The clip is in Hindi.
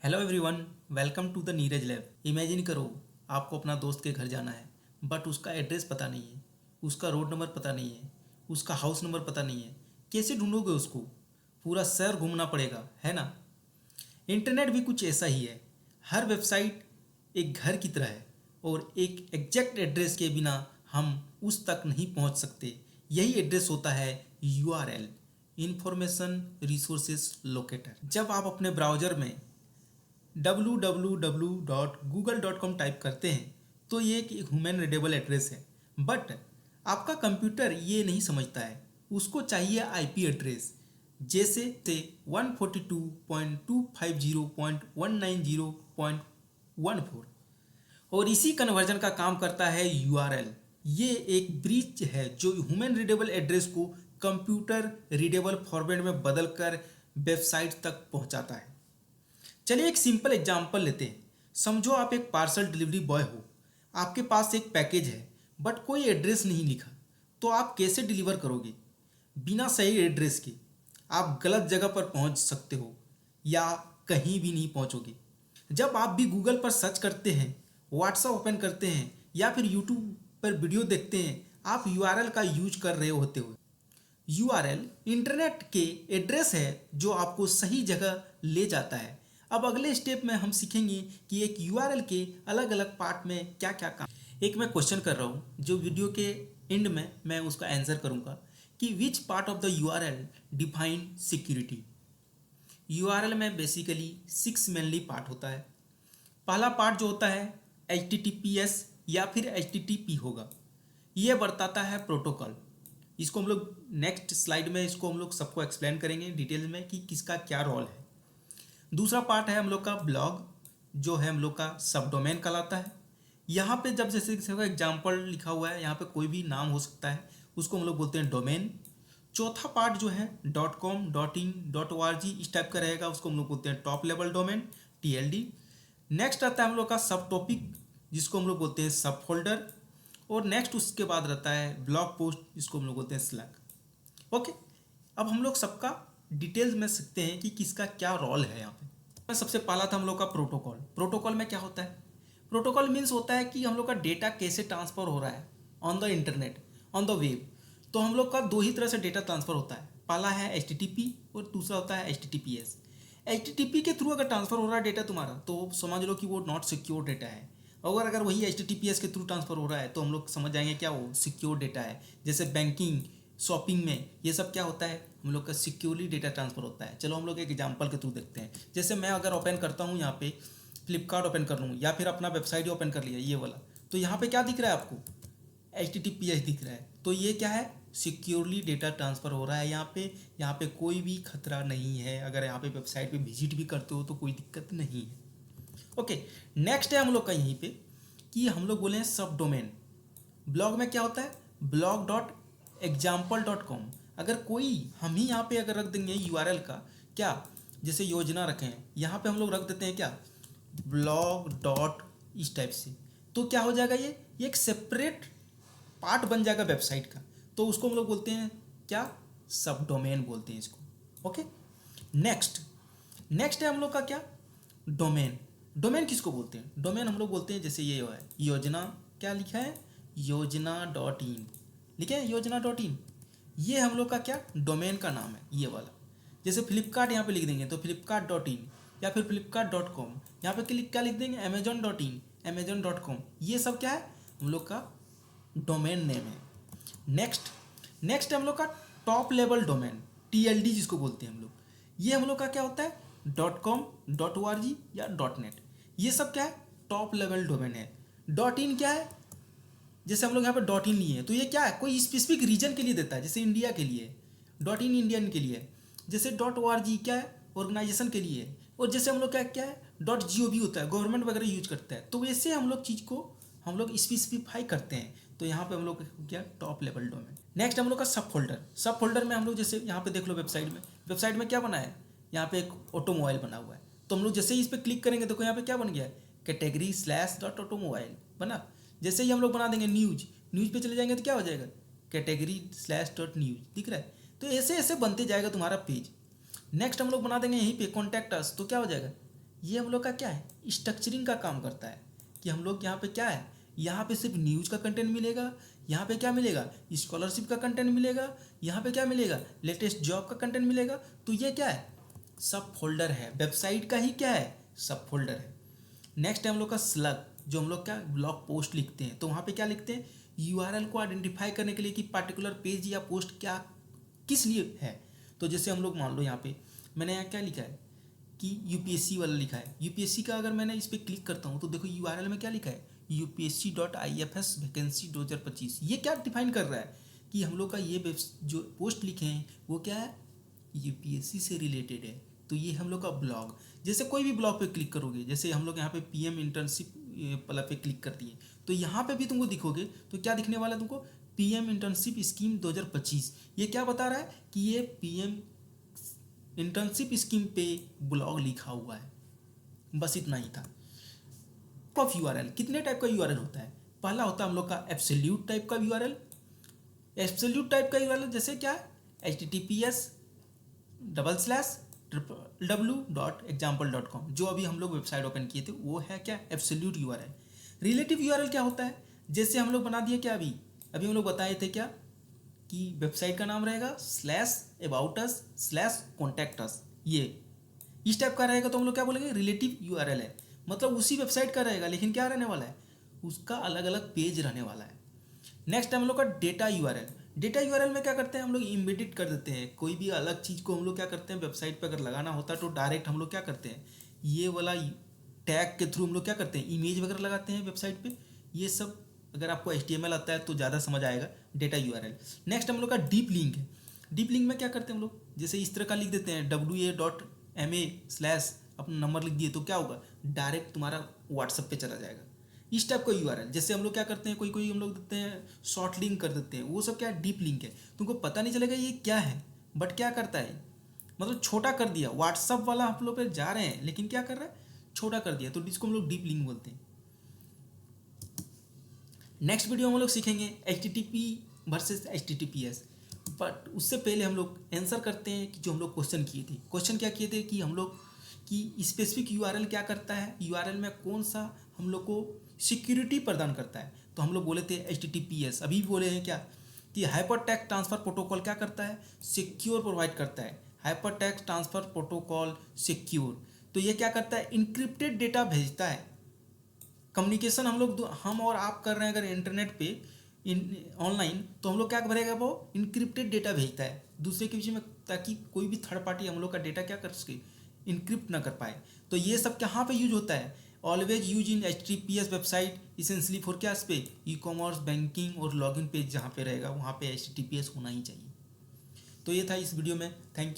Hello everyone, welcome to the Neeraj lab. Imagine करो आपको अपना दोस्त के घर जाना है, बट उसका एड्रेस पता नहीं है, उसका रोड नंबर पता नहीं है, उसका हाउस नंबर पता नहीं है। कैसे ढूंढोगे उसको? पूरा शहर घूमना पड़ेगा, है ना। इंटरनेट भी कुछ ऐसा ही है। हर वेबसाइट एक घर की तरह है और एक एग्जैक्ट एड्रेस के बिना हम उस तक नहीं पहुंच सकते। यही एड्रेस होता है यूआरएल, इंफॉर्मेशन रिसोर्सेज लोकेटर। जब आप अपने ब्राउज़र में www.google.com टाइप करते हैं तो ये एक ह्यूमन रीडेबल एड्रेस है, बट आपका कंप्यूटर ये नहीं समझता है। उसको चाहिए आईपी एड्रेस, जैसे से 142.250.190.14, और इसी कन्वर्जन का काम करता है यूआरएल। ये एक ब्रिज है जो ह्यूमन रीडेबल एड्रेस को कंप्यूटर रीडेबल फॉर्मेट में बदलकर वेबसाइट तक पहुंचाता है। चलिए एक सिंपल एग्जांपल लेते हैं। समझो आप एक पार्सल डिलीवरी बॉय हो, आपके पास एक पैकेज है बट कोई एड्रेस नहीं लिखा, तो आप कैसे डिलीवर करोगे? बिना सही एड्रेस के आप गलत जगह पर पहुंच सकते हो या कहीं भी नहीं पहुंचोगे। जब आप भी गूगल पर सर्च करते हैं, व्हाट्सएप ओपन करते हैं या फिर यूट्यूब पर वीडियो देखते हैं, आप यूआरएल का यूज कर रहे होते हो। यूआरएल इंटरनेट के एड्रेस है जो आपको सही जगह ले जाता है। अब अगले स्टेप में हम सीखेंगे कि एक यूआरएल के अलग अलग पार्ट में क्या क्या काम। एक मैं क्वेश्चन कर रहा हूँ जो वीडियो के एंड में मैं उसका आंसर करूँगा कि which part of the URL define security. URL में बेसिकली 6 मेनली पार्ट होता है। पहला पार्ट जो होता है HTTPS या फिर HTTP होगा। ये बताता है प्रोटोकॉल। इसको हम लोग नेक्स्ट स्लाइड में इसको हम लोग सबको एक्सप्लेन करेंगे डिटेल में कि किसका क्या रोल है। दूसरा पार्ट है हम लोग का ब्लॉग, जो है हम लोग का सब डोमेन कहलाता है। यहाँ पे जब जैसे एग्जाम्पल लिखा हुआ है, यहाँ पे कोई भी नाम हो सकता है, उसको हम लोग बोलते हैं डोमेन। चौथा पार्ट जो है .com .in .org इस टाइप का रहेगा, उसको हम लोग बोलते हैं top level domain, TLD। Next आता है हम लोग का सब टॉपिक, जिसको हम लोग बोलते हैं सब फोल्डर। और नेक्स्ट उसके बाद रहता है ब्लॉग पोस्ट, जिसको हम लोग बोलते हैं स्लैग। ओके, अब हम लोग सबका डिटेल्स में सीखते हैं कि किसका क्या रोल है यहाँ पे। सबसे पहला था हम लोग का प्रोटोकॉल। प्रोटोकॉल में क्या होता है? प्रोटोकॉल मीन्स होता है कि हम लोग का डेटा कैसे ट्रांसफ़र हो रहा है on the internet, on the web. तो हम लोग का दो ही तरह से डेटा ट्रांसफ़र होता है। पहला है HTTP और दूसरा होता है HTTPS। HTTP के थ्रू अगर ट्रांसफ़र हो रहा है डेटा तुम्हारा, तो समझ लो कि वो नॉट सिक्योर डेटा है। और अगर वही HTTPS के थ्रू ट्रांसफ़र हो रहा है तो हम लोग समझ जाएंगे क्या वो सिक्योर डेटा है। जैसे बैंकिंग, शॉपिंग में ये सब क्या होता है, हम लोग का सिक्योरली डेटा ट्रांसफ़र होता है। चलो हम लोग एक एग्जांपल के थ्रू देखते हैं। जैसे मैं अगर ओपन करता हूँ यहाँ पे फ्लिपकार्ट ओपन कर लूँ या फिर अपना वेबसाइट ही ओपन कर लिया ये वाला, तो यहाँ पे क्या दिख रहा है आपको? HTTPS दिख रहा है। तो ये क्या है? सिक्योरली डेटा ट्रांसफ़र हो रहा है यहाँ पे कोई भी खतरा नहीं है। अगर यहाँ पे वेबसाइट पे विजिट भी करते हो तो कोई दिक्कत नहीं है। ओके, नेक्स्ट है हम लोग का यहीं पे कि हम लोग बोले हैं सब डोमेन। ब्लॉग में क्या होता है? blog.example.com। अगर कोई हम ही यहाँ पे अगर रख देंगे यूआरएल का, क्या जैसे योजना रखें हैं, यहाँ पे हम लोग रख देते हैं क्या ब्लॉग डॉट इस टाइप से, तो क्या हो जाएगा? ये एक सेपरेट पार्ट बन जाएगा वेबसाइट का। तो उसको हम लोग बोलते हैं क्या? सब डोमेन बोलते हैं इसको। ओके, नेक्स्ट नेक्स्ट है हम लोग का क्या? डोमेन। डोमेन किसको बोलते हैं? डोमेन हम लोग बोलते हैं जैसे ये है योजना, क्या लिखा है? योजना.in लिखे हैं, योजना.in। ये हम लोग का क्या डोमेन का नाम है, ये वाला। जैसे फ्लिपकार्ट यहाँ पे लिख देंगे तो flipkart.in या फिर flipkart.com। यहाँ पे क्या लिख देंगे? amazon.in, amazon.com। ये सब क्या है? हम लोग का डोमेन नेम है। नेक्स्ट हम लोग का टॉप लेवल डोमेन, TLD जिसको बोलते हैं हम लोग। ये हम लोग का क्या होता है? .com .org या .net। ये सब क्या है? टॉप लेवल डोमेन है। .in क्या है? जैसे हम लोग यहाँ पे .in लिए हैं तो ये क्या है? कोई स्पेसिफिक रीजन के लिए देता है, जैसे इंडिया के लिए .in इंडियन के लिए। जैसे .org क्या है? ऑर्गेनाइजेशन के लिए। और जैसे हम लोग क्या है .gov होता है, गवर्नमेंट वगैरह यूज करता है। तो वैसे हम लोग चीज़ को हम लोग स्पेसिफाई करते हैं। तो यहाँ पे हम लोग क्या टॉप लेवल डोमेन। नेक्स्ट हम लोग का सब फोल्डर। सब फोल्डर में हम लोग जैसे यहाँ पे देख लो वेबसाइट में क्या बना है? यहाँ पे एक ऑटोमोबाइल बना हुआ है। तो हम लोग जैसे ही इस पर क्लिक करेंगे देखो यहाँ पे क्या बन गया है? कैटेगरी /ऑटोमोबाइल बना। जैसे ही हम लोग बना देंगे न्यूज पे चले जाएंगे तो क्या हो जाएगा? कैटेगरी /न्यूज दिख रहा है। तो ऐसे ऐसे बनते जाएगा तुम्हारा पेज। नेक्स्ट हम लोग बना देंगे यहीं पे कॉन्टैक्ट अस, तो क्या हो जाएगा? ये हम लोग का क्या है, स्ट्रक्चरिंग का काम करता है कि हम लोग यहाँ पे क्या है, यहाँ पे सिर्फ न्यूज़ का कंटेंट मिलेगा, यहाँ पे क्या मिलेगा, स्कॉलरशिप का कंटेंट मिलेगा, यहाँ पे क्या मिलेगा, लेटेस्ट जॉब का कंटेंट मिलेगा। तो ये क्या है, सब फोल्डर है, वेबसाइट का ही क्या है, सब फोल्डर है। नेक्स्ट है हम लोग का स्लग, जो हम लोग क्या ब्लॉग पोस्ट लिखते हैं, तो वहाँ पे क्या लिखते हैं, यूआरएल को आइडेंटिफाई करने के लिए कि पार्टिकुलर पेज या पोस्ट क्या किस लिए है। तो जैसे हम लोग मान लो यहाँ पे मैंने यहाँ क्या लिखा है कि यूपीएससी वाला लिखा है, यूपीएससी का अगर मैंने इस पर क्लिक करता हूँ तो देखो यूआरएल में क्या लिखा है, upsc.ifs वैकेंसी 2025। ये क्या डिफाइन कर रहा है कि हम लोग का ये जो पोस्ट लिखे हैं वो क्या है, यूपीएससी से रिलेटेड है। तो ये हम लोग का ब्लॉग, जैसे कोई भी ब्लॉग पे क्लिक करोगे, जैसे हम लोग यहाँ पे पीएम इंटर्नशिप वाला पे क्लिक कर दिए, तो यहाँ पे भी तुमको दिखोगे तो क्या दिखने वाला है तुमको, पीएम इंटर्नशिप स्कीम 2025। ये क्या बता रहा है कि ये पीएम इंटर्नशिप स्कीम पे ब्लॉग लिखा हुआ है। बस इतना ही था। ऑफ यूआरएल, कितने टाइप का यूआरएल होता है, पहला होता है हम लोग का एब्सोल्यूट टाइप का यूआरएल। एब्सोल्यूट टाइप का यूआरएल जैसे क्या है, https://www.example.com, जो अभी हम लोग वेबसाइट ओपन किए थे वो है क्या, एब्सोल्यूट यूआरएल। रिलेटिव यूआरएल क्या होता है, जैसे हम लोग बना दिए क्या, अभी अभी हम लोग बताए थे क्या कि वेबसाइट का नाम रहेगा /aboutus/contactus, ये इस टाइप का रहेगा तो हम लोग क्या बोलेंगे, रिलेटिव यूआरएल है। मतलब उसी वेबसाइट का रहेगा लेकिन क्या रहने वाला है, उसका अलग अलग पेज रहने वाला है। नेक्स्ट है हम लोग का डेटा यूआरएल। डेटा यूआरएल में क्या करते हैं हम लोग, इम्बेडेड कर देते हैं कोई भी अलग चीज़ को। हम लोग क्या करते हैं, वेबसाइट पे अगर लगाना होता है तो डायरेक्ट हम लोग क्या करते हैं, ये वाला टैग के थ्रू हम लोग क्या करते हैं, इमेज वगैरह लगाते हैं वेबसाइट पे। ये सब अगर आपको HTML आता है तो ज़्यादा समझ आएगा, डेटा यूआरएल। नेक्स्ट हम लोग का डीप लिंक है। डीप लिंक में क्या करते हैं हम लोग, जैसे इस तरह का लिख देते हैं WA.MA/ अपना नंबर लिख दिए तो क्या होगा, डायरेक्ट तुम्हारा व्हाट्सएप पे चला जाएगा। इस टाइप का यूआरएल। जैसे हम लोग क्या करते हैं, कोई कोई हम लोग देते हैं शॉर्ट लिंक कर देते हैं, वो सब क्या डीप लिंक है। तुमको पता नहीं चलेगा ये क्या है, बट क्या करता है, मतलब छोटा कर दिया। व्हाट्सअप वाला हम लोग पे जा रहे हैं लेकिन क्या कर रहा है, छोटा कर दिया, तो इसको हम लोग डीप लिंक बोलते हैं। नेक्स्ट वीडियो में हम लोग सीखेंगे HTTP वर्सेस HTTPS, बट उससे पहले हम लोग आंसर करते हैं कि जो हम लोग क्वेश्चन किए थे। क्वेश्चन क्या किए थे कि हम लोग कि स्पेसिफिक यूआरएल क्या करता है, यूआरएल में कौन सा हम लोग को सिक्योरिटी प्रदान करता है। तो हम लोग बोले थे HTTPS, अभी भी बोले हैं क्या कि हाइपर टेक्स्ट ट्रांसफ़र प्रोटोकॉल क्या करता है, सिक्योर प्रोवाइड करता है। Hyper text transfer protocol secure, तो ये क्या करता है, इनक्रिप्टेड डेटा भेजता है। कम्युनिकेशन हम और आप कर रहे हैं अगर इंटरनेट पे ऑनलाइन, तो हम लोग क्या करेगा, वो इनक्रिप्टेड डेटा भेजता है दूसरे के बीच में, ताकि कोई भी थर्ड पार्टी हम लोग का डेटा क्या कर सके, इनक्रिप्ट ना कर पाए। तो ये सब कहाँ पे यूज होता है, always use in HTTPS website essentially for क्या, पे ई-कॉमर्स, बैंकिंग और लॉगिन पेज जहाँ पे रहेगा वहाँ पे HTTPS होना ही चाहिए। तो ये था इस वीडियो में, थैंक यू।